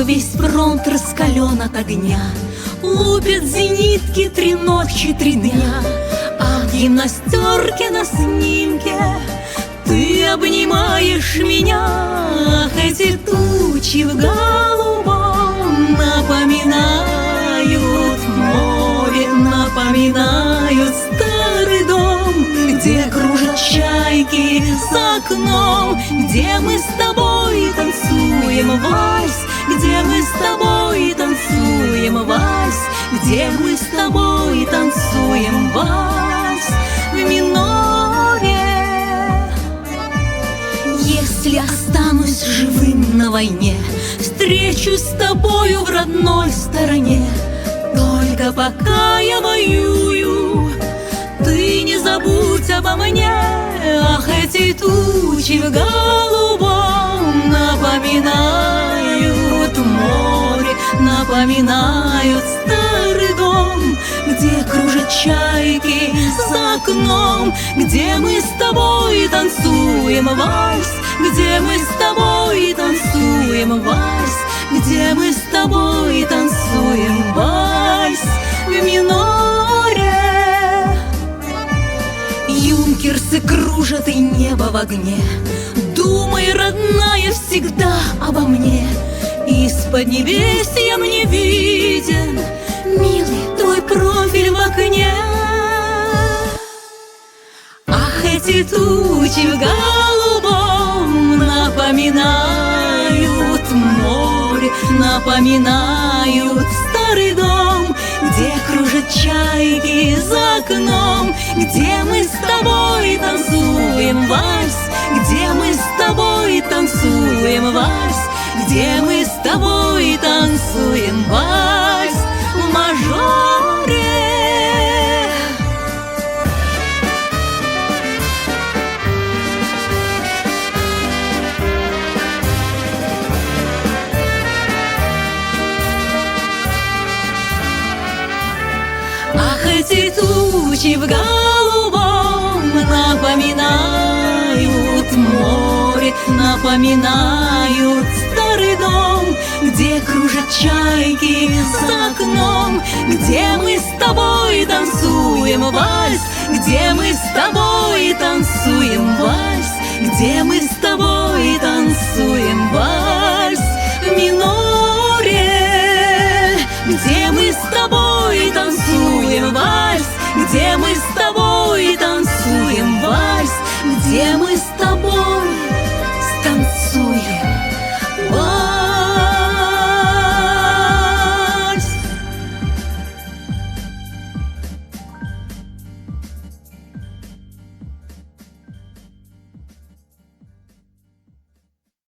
весь фронт раскален от огня, лупят зенитки 3 ночи, 3 дня. А в гимнастерке на снимке ты обнимаешь меня. Ах, эти тучи в голубом напоминают море, напоминают старый дом, где кружат чайки за окном, где мы с тобой танцуем вальс, где мы с тобой танцуем вальс, где мы с тобой танцуем вальс в миноре. Если останусь живым на войне, встречусь с тобою в родной стороне. Только пока я воюю, ты не забудь обо мне. Ах, эти тучи в голубом напоминают море, напоминают старый дом, где кружат чайки за окном, где мы с тобой танцуем вальс, где мы с тобой танцуем вальс, где мы с тобой танцуем вальс в миноре. Юнкерсы кружат и небо в огне, думай, родная, всегда обо мне. Из-под небесья мне виден, милый, твой профиль в окне. Ах, эти тучи в голубом напоминают море, напоминают старый дом, где кружат чайки за окном, где мы с тобой танцуем вальс, где мы с тобой танцуем вальс, где мы с тобой танцуем вальс в мажоре. Ах, эти тучи в голубом напоминают море, напоминают старый дом, где кружат чайки за окном, где мы с тобой танцуем вальс, где мы с тобой танцуем вальс, где мы с тобой танцуем